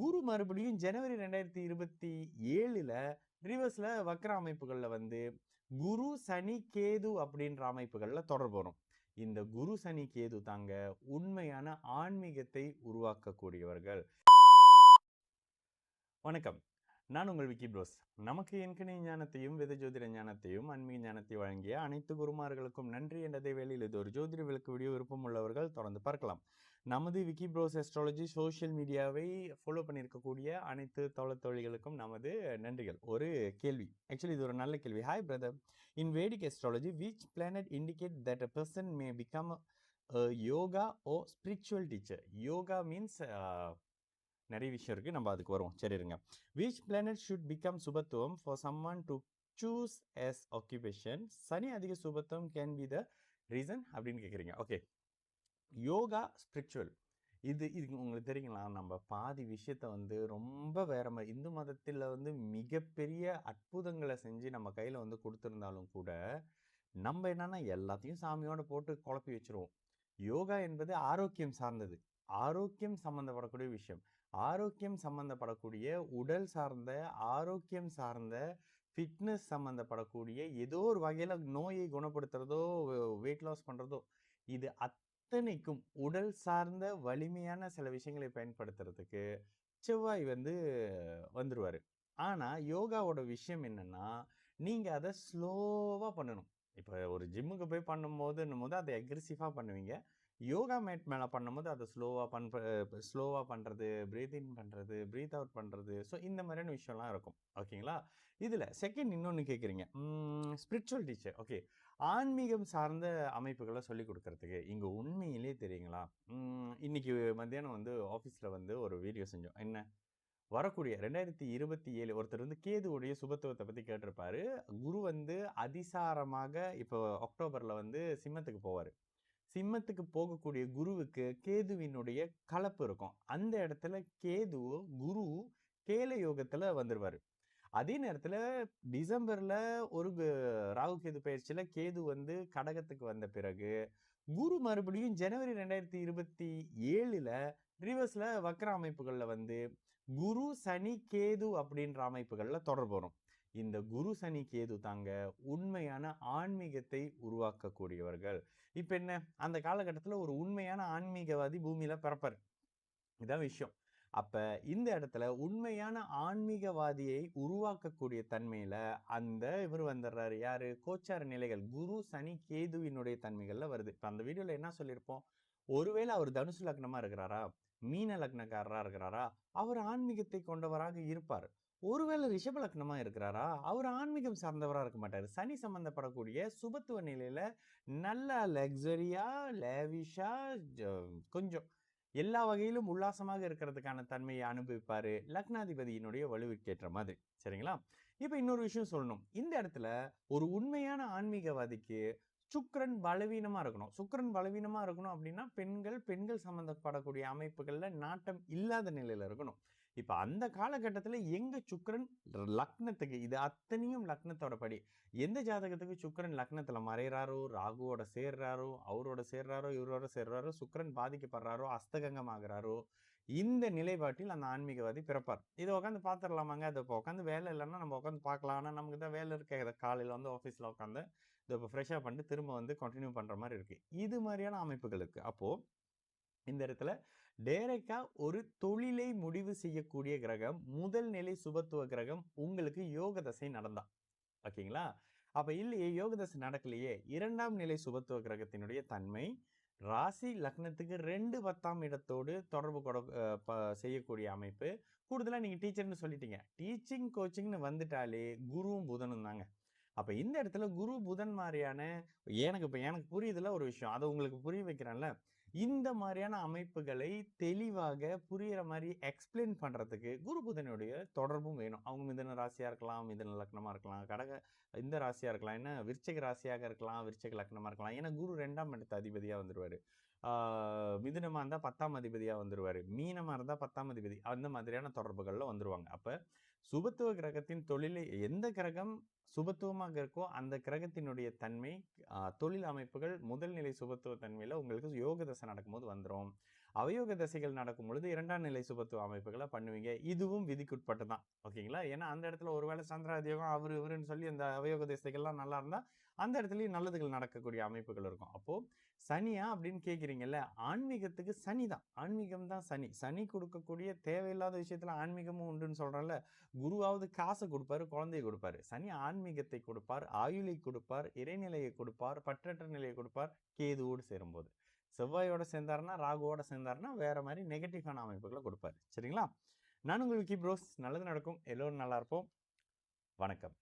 குரு மறுபடியும் ஜனவரி 2027ல ரிவர்ஸ்ல வக்ர அமைப்புகள்ல வந்து குரு சனி கேது அப்படின்ற அமைப்புகள்ல தொடர்பு வரும். இந்த குரு சனி கேது தாங்க உண்மையான ஆன்மீகத்தை உருவாக்கக்கூடியவர்கள். வணக்கம். நான் உங்கள் விக்கி ப்ரோஸ். நமக்கு எண்கணி ஞானத்தையும் வேத ஜோதிட ஞானத்தையும் ஆன்மீக ஞானத்தையும் வழங்கிய அனைத்து குருமார்களுக்கும் நன்றி என்றதை வேளையில் இது ஒரு ஜோதிட விளக்கு வீடியோ விருப்பம் உள்ளவர்கள் தொடர்ந்து பார்க்கலாம். நமது விக்கி ப்ரோஸ் அஸ்ட்ராலஜி சோஷியல் மீடியாவை ஃபாலோ பண்ணியிருக்கக்கூடிய அனைத்து தோழிகளுக்கும் நமது நன்றிகள். ஒரு கேள்வி, ஆக்சுவலி இது ஒரு நல்ல கேள்வி. Hi brother, in Vedic astrology which planet indicate that a person may become yoga or spiritual teacher? Yoga means நிறைய விஷயம் இருக்கு, நம்ம அதுக்கு வருவோம். சரி இருங்க. which planet should become சுபத்துவம் for someone to choose as occupation? சனி அதிக சுபத்துவம் can be the reason அப்படின்னு கேக்குறீங்க. ஓகே, யோகா ஸ்பிரிச்சுவல் இது உங்களுக்கு தெரியுங்களா? நம்ம பாதி விஷயத்த வந்து ரொம்ப வேற மாதிரி, இந்து மதத்தில் வந்து மிகப்பெரிய அற்புதங்களை செஞ்சு நம்ம கையில வந்து கொடுத்திருந்தாலும் கூட நம்ம என்னன்னா எல்லாத்தையும் சாமியோட போட்டு குழப்பி வச்சிருவோம். யோகா என்பது ஆரோக்கியம் சார்ந்தது, ஆரோக்கியம் சம்பந்தப்படக்கூடிய விஷயம். ஆரோக்கியம் சம்பந்தப்படக்கூடிய உடல் சார்ந்த, ஆரோக்கியம் சார்ந்த, ஃபிட்னஸ் சம்பந்தப்படக்கூடிய ஏதோ ஒரு வகையில நோயை குணப்படுத்துறதோ வெயிட் லாஸ் பண்றதோ, இது அத்தனைக்கும் உடல் சார்ந்த வலிமையான சில விஷயங்களை பயன்படுத்துறதுக்கு செவ்வாய் வந்து வந்துருவாரு. ஆனா யோகாவோட விஷயம் என்னன்னா, நீங்க அதை ஸ்லோவா பண்ணணும். இப்போ ஒரு ஜிம்முக்கு போய் பண்ணும்போது அதை அக்ரெசிவா பண்ணுவீங்க. யோகா மேட் மேல பண்ணும்போது அதை ஸ்லோவா பண்றது, பிரீத் இன் பண்றது, பிரீத் அவுட் பண்றது. ஸோ இந்த மாதிரியான விஷயம்லாம் இருக்கும். ஓகேங்களா? இதுல செகண்ட் இன்னொன்னு கேட்குறீங்க, ஸ்பிரிச்சுவல் டீச்சர். ஓகே, ஆன்மீகம் சார்ந்த அமைப்புகளை சொல்லி கொடுக்கறதுக்கு இங்க உண்மையிலே தெரியுங்களா? இன்னைக்கு மத்தியானம் வந்து ஆஃபீஸ்ல வந்து ஒரு வீடியோ செஞ்சோம். என்ன, வரக்கூடிய 2027 ஒருத்தர் வந்து கேதுவுடைய சுபத்துவத்தை பத்தி கேட்டிருப்பாரு. குரு வந்து அதிசாரமாக இப்போ அக்டோபர்ல வந்து சிம்மத்துக்கு போவாரு. சிம்மத்துக்கு போகக்கூடிய குருவுக்கு கேதுவினுடைய கலப்பு இருக்கும். அந்த இடத்துல குரு கேல யோகத்துல வந்துருவாரு. அதே நேரத்துல டிசம்பர்ல ஒரு ராகு கேது பயிற்சியில கேது வந்து கடகத்துக்கு வந்த பிறகு குரு மறுபடியும் ஜனவரி 2027ல ரிவர்ஸ்ல வக்ர அமைப்புகள்ல வந்து குரு சனி கேது அப்படின்ற அமைப்புகள்ல தொடர்பு வரும். இந்த குரு சனி கேது தாங்க உண்மையான ஆன்மீகத்தை உருவாக்கக்கூடியவர்கள். இப்ப என்ன, அந்த காலகட்டத்துல ஒரு உண்மையான ஆன்மீகவாதி பூமியில பிறப்பாரு. இதான் விஷயம். அப்ப இந்த இடத்துல உண்மையான ஆன்மீகவாதியை உருவாக்கக்கூடிய தன்மையில அந்த இவர் வந்துடுறாரு. யாரு? கோச்சார நிலைகள் குரு சனி கேதுவினுடைய தன்மைகள்ல வருது. இப்ப அந்த வீடியோல என்ன சொல்லியிருப்போம்? ஒருவேளை அவர் தனுசு லக்னமா இருக்கிறாரா, மீன லக்னக்காரரா இருக்கிறாரா, அவர் ஆன்மீகத்தை கொண்டவராக இருப்பார். ஒருவேளை ரிஷப லக்னமா இருக்கிறாரா, அவர் ஆன்மீகம் சார்ந்தவரா இருக்க மாட்டாரு. சனி சம்பந்தப்படக்கூடிய சுபத்துவ நிலையில நல்ல லக்ஸரியா, லேவிஷா, கொஞ்சம் எல்லா வகையிலும் உல்லாசமாக இருக்கிறதுக்கான தன்மையை அனுபவிப்பாரு, லக்னாதிபதியினுடைய வலுவிற்கேற்ற மாதிரி. சரிங்களா? இப்ப இன்னொரு விஷயம் சொல்லணும். இந்த இடத்துல ஒரு உண்மையான ஆன்மீகவாதிக்கு சுக்கிரன் பலவீனமா இருக்கணும். சுக்கிரன் பலவீனமா இருக்கணும் அப்படின்னா பெண்கள் சம்பந்தப்படக்கூடிய அமைப்புகள்ல நாட்டம் இல்லாத நிலையில இருக்கணும். இப்ப அந்த காலகட்டத்துல எங்க சுக்கிரன் லக்னத்துக்கு, இது அத்தனையும் லக்னத்தோட படி, எந்த ஜாதகத்துக்கு சுக்கிரன் லக்னத்துல மறைறாரோ, ராகுவோட சேர்றாரோ, இவரோட சேர்றாரோ, சுக்கிரன் பாதிக்கப்படுறாரோ, அஸ்தகங்கம் ஆகுறாரோ, இந்த நிலைப்பாட்டில் அந்த ஆன்மீகவாதி பிறப்பார். இதை உட்காந்து பார்த்துடலாமாங்க? அதை இப்போ உட்காந்து வேலை இல்லைன்னா நம்ம உட்காந்து பார்க்கலாம். ஆனால் நமக்கு தான் வேலை இருக்க, காலையில் வந்து ஆஃபீஸில் உட்காந்து இதை இப்போ ஃப்ரெஷ்ஷாக பண்ணிட்டு திரும்ப வந்து கண்டினியூ பண்ணுற மாதிரி இருக்கு. இது மாதிரியான அமைப்புகள் இருக்கு. அப்போ இந்த இடத்துல டைரக்டா ஒரு தொழிலை முடிவு செய்யக்கூடிய கிரகம், முதல் நிலை சுபத்துவ கிரகம் உங்களுக்கு யோக தசை நடந்தா, ஓகேங்களா? அப்ப இல்லையே, யோக தசை நடக்கலையே, இரண்டாம் நிலை சுபத்துவ கிரகத்தினுடைய தன்மை ராசி லக்னத்துக்கு 2 10ஆம் இடத்தோடு தொடர்பு செய்யக்கூடிய அமைப்பு. கூடுதலா நீங்க டீச்சர்னு சொல்லிட்டீங்க. டீச்சிங் கோச்சிங்னு வந்துட்டாலே குருவும் புதனும் தாங்க. அப்ப இந்த இடத்துல குரு புதன் மாதிரியான, எனக்கு புரியுதுல ஒரு விஷயம், அதை உங்களுக்கு புரிய வைக்கிறேன்ல. இந்த மாதிரியான அமைப்புகளை தெளிவாக புரியுற மாதிரி எக்ஸ்பிளைன் பண்றதுக்கு குரு புதனுடைய தொடர்பும் வேணும். அவங்க மிதன ராசியா இருக்கலாம், மிதன லக்னமா இருக்கலாம், கடக இந்த ராசியா இருக்கலாம், என்ன விருச்சிக ராசியாக இருக்கலாம், விருச்சிக லக்னமா இருக்கலாம். ஏன்னா குரு 2ஆம் இடத்து அதிபதியா வந்துருவாரு. மிதுனமா இருந்தா 10ஆம் அதிபதியா வந்துருவாரு, மீனமா இருந்தா 10ஆம் அதிபதி, அந்த மாதிரியான தொடர்புகள்ல வந்துருவாங்க. அப்ப சுபத்துவ கிரகத்தின் தொழிலை, எந்த கிரகம் சுபத்துவமாக இருக்கோ அந்த கிரகத்தினுடைய தன்மை தொழில் அமைப்புகள் முதல் நிலை சுபத்துவ தன்மையில உங்களுக்கு யோக தசை நடக்கும்போது வந்துடும். அவயோக திசைகள் நடக்கும் பொழுது 2ஆம் நிலை சுபத்துவ அமைப்புகளை பண்ணுவீங்க. இதுவும் விதிக்குட்பட்டு தான். ஓகேங்களா? ஏன்னா அந்த இடத்துல ஒருவேளை சந்திராதியோகம் அவரு இவருன்னு சொல்லி அந்த அவயோக திசைகள்லாம் நல்லா இருந்தா அந்த இடத்துலயும் நல்லதுகள் நடக்கக்கூடிய அமைப்புகள் இருக்கும். அப்போ சனியா அப்படின்னு கேட்கிறீங்கல்ல, ஆன்மீகத்துக்கு சனி தான். ஆன்மீகம் தான் சனி. சனி கொடுக்கக்கூடிய தேவையில்லாத விஷயத்துல ஆன்மீகமும் உண்டுன்னு சொல்றேன்ல. குருவாவது காசை கொடுப்பாரு, குழந்தையை கொடுப்பாரு. சனி ஆன்மீகத்தை கொடுப்பார், ஆயுளை கொடுப்பார், இறைநிலையை கொடுப்பார், பற்றற்ற நிலையை கொடுப்பார் கேதுவோடு சேரும்போது. செவ்வாயோட சேர்ந்தாருன்னா, ராகுவோட சேர்ந்தாருன்னா வேற மாதிரி நெகட்டிவான அமைப்புகளை கொடுப்பாரு. சரிங்களா? நான் உங்கள் விக்கி ப்ரோஸ். நல்லது நடக்கும். எல்லோரும் நல்லா இருப்போம். வணக்கம்.